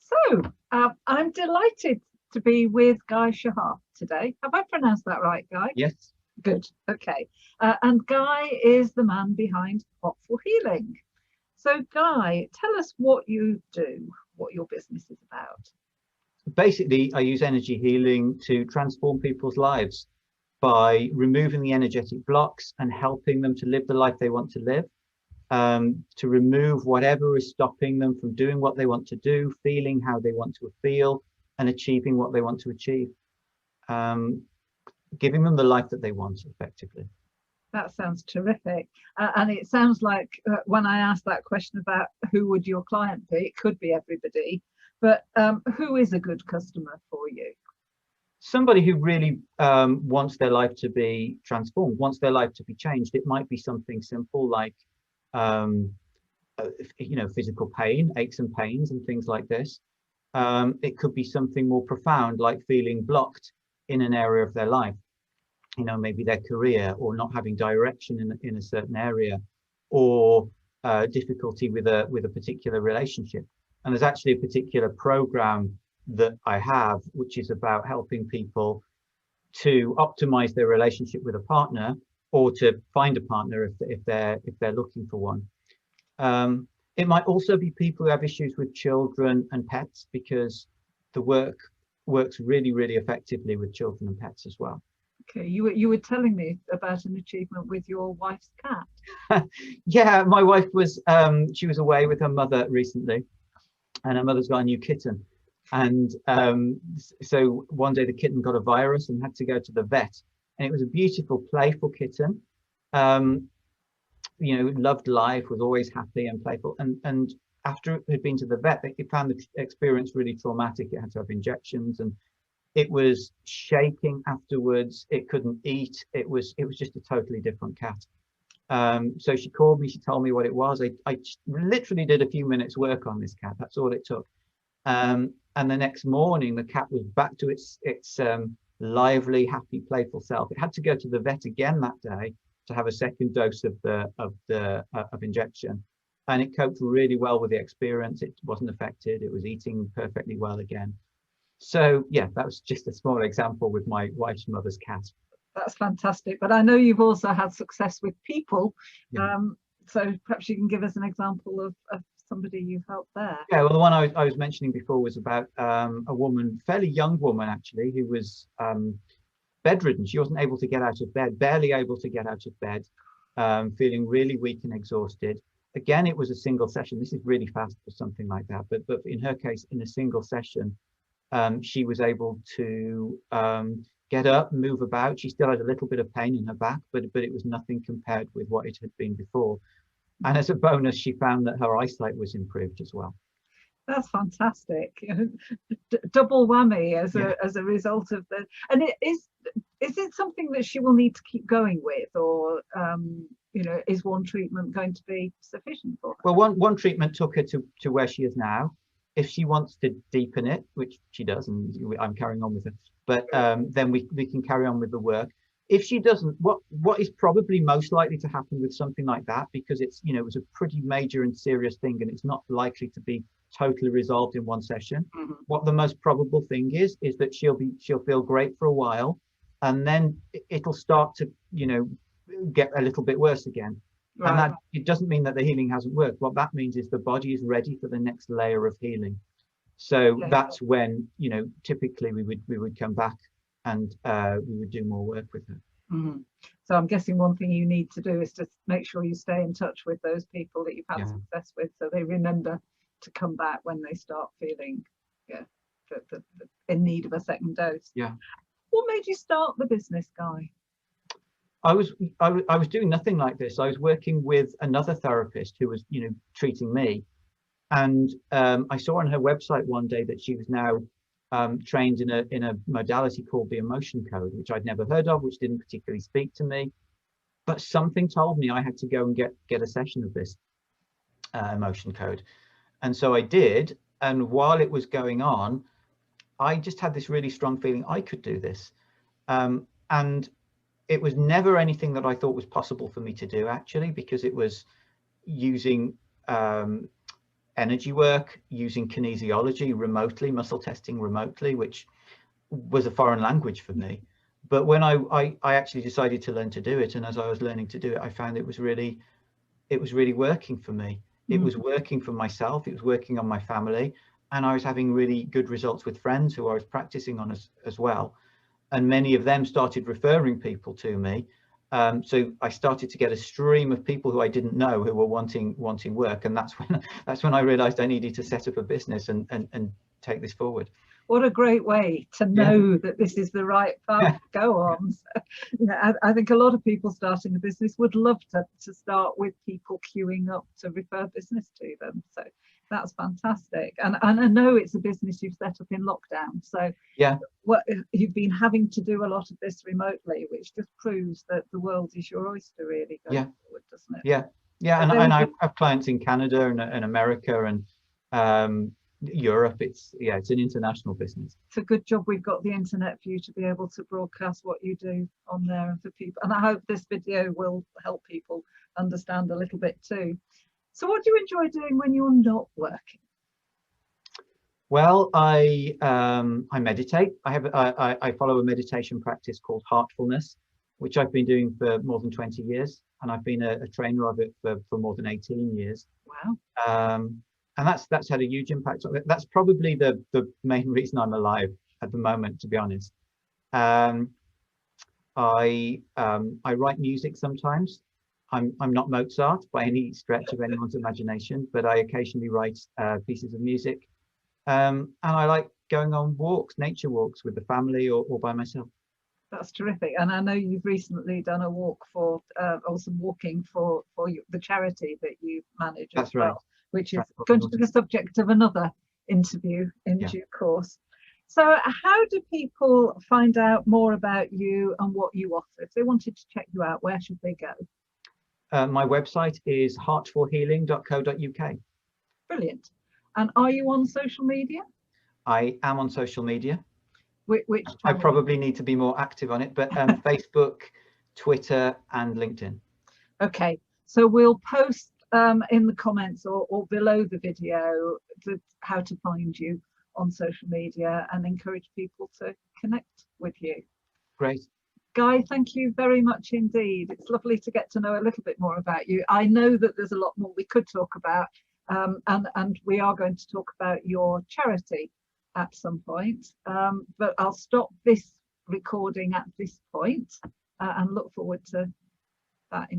So, I'm delighted to be with Guy Shahar today. Have I pronounced that right, Guy? Yes. Good. Okay. And Guy is the man behind Heartful Healing. So, Guy, tell us what you do, what your business is about. Basically, I use energy healing to transform people's lives by removing the energetic blocks and helping them to live the life they want to live, to remove whatever is stopping them from doing what they want to do, feeling how they want to feel, and achieving what they want to achieve, giving them the life that they want, effectively. That sounds terrific. And it sounds like when I asked that question about who would your client be, it could be everybody, but who is a good customer for you? Somebody who really wants their life to be transformed, wants their life to be changed. It might be something simple like, physical pain, aches and pains and things like this. It could be something more profound, like feeling blocked in an area of their life. Maybe their career, or not having direction in a certain area, or difficulty with a particular relationship. And there's actually a particular program that I have, which is about helping people to optimize their relationship with a partner, or to find a partner if they're looking for one. It might also be people who have issues with children and pets, because the work works really, really effectively with children and pets as well. Okay, you were telling me about an achievement with your wife's cat. Yeah, my wife was she was away with her mother recently, and her mother's got a new kitten. And so one day the kitten got a virus and had to go to the vet. And it was a beautiful, playful kitten. Loved life, was always happy and playful. And after it had been to the vet, it found the experience really traumatic. It had to have injections, and it was shaking afterwards. It couldn't eat. It was just a totally different cat. So she called me. She told me what it was. I literally did a few minutes work on this cat. That's all it took. And the next morning, the cat was back to its lively, happy, playful self. It had to go to the vet again that day to have a second dose of injection, and it coped really well with the experience. It wasn't affected. It was eating perfectly well again. So yeah, that was just a small example with my wife's mother's cat. That's fantastic. But I know you've also had success with people. Yeah. So perhaps you can give us an example of somebody you've helped there. Yeah, well, the one I was mentioning before was about a woman, fairly young woman actually, who was bedridden. She wasn't able to get out of bed, barely able to get out of bed, feeling really weak and exhausted. Again, it was a single session. This is really fast for something like that, but in her case, in a single session, she was able to get up, move about. She still had a little bit of pain in her back, but it was nothing compared with what it had been before. And as a bonus, she found that her eyesight was improved as well. That's fantastic. Double whammy as a result of the. And is it something that she will need to keep going with, or is one treatment going to be sufficient for her? Well, one treatment took her to where she is now. If she wants to deepen it, which she does, and I'm carrying on with her, but then we can carry on with the work. If she doesn't, what is probably most likely to happen with something like that, because it's it was a pretty major and serious thing, and it's not likely to be totally resolved in one session. Mm-hmm. What the most probable thing is that she'll feel great for a while, and then it'll start to get a little bit worse again. Right. And that it doesn't mean that the healing hasn't worked. What that means is the body is ready for the next layer of healing. So that's when typically we would come back and we would do more work with her. Mm-hmm. So I'm guessing one thing you need to do is to make sure you stay in touch with those people that you've had success with, so they remember to come back when they start feeling in need of a second dose. Yeah. What made you start the business, Guy? I was doing nothing like this. I was working with another therapist who was treating me, and I saw on her website one day that she was now trained in a modality called the emotion code, which I'd never heard of, which didn't particularly speak to me, but something told me I had to go and get a session of this emotion code. And so I did, and while it was going on, I just had this really strong feeling I could do this, and it was never anything that I thought was possible for me to do, actually, because it was using energy work, using kinesiology remotely, muscle testing remotely, which was a foreign language for me. But when I actually decided to learn to do it, and as I was learning to do it, I found it was really working for me. It was working for myself, it was working on my family, and I was having really good results with friends who I was practicing on as well. And many of them started referring people to me. So I started to get a stream of people who I didn't know who were wanting work, and that's when I realized I needed to set up a business and take this forward. What a great way to know that this is the right path to go on. So, yeah, I think a lot of people starting a business would love to start with people queuing up to refer business to them. So that's fantastic. And I know it's a business you've set up in lockdown. So yeah, what you've been having to do a lot of this remotely, which just proves that the world is your oyster, really, going forward, doesn't it? Yeah. And I have clients in Canada and America and Europe. It's an international business. It's a good job we've got the internet for you to be able to broadcast what you do on there and for people. And I hope this video will help people understand a little bit too. So what do you enjoy doing when you're not working? Well, I meditate. I follow a meditation practice called Heartfulness, which I've been doing for more than 20 years, and I've been a trainer of it for more than 18 years. Wow. And that's had a huge impact on it. That's probably the main reason I'm alive at the moment, to be honest. I write music sometimes. I'm not Mozart by any stretch of anyone's imagination, but I occasionally write pieces of music. And I like going on walks, nature walks with the family or by myself. That's terrific. And I know you've recently done a walk or some walking for the charity that you manage as well, which is going to be the subject of another interview in due course. So how do people find out more about you and what you offer? If they wanted to check you out, where should they go? My website is heartfulhealing.co.uk. Brilliant. And are you on social media? I am on social media. Which I probably need to be more active on it, but Facebook, Twitter and LinkedIn. Okay, so we'll post in the comments or below the video how to find you on social media and encourage people to connect with you. Great. Guy, thank you very much indeed. It's lovely to get to know a little bit more about you. I know that there's a lot more we could talk about, and we are going to talk about your charity at some point, but I'll stop this recording at this point and look forward to that.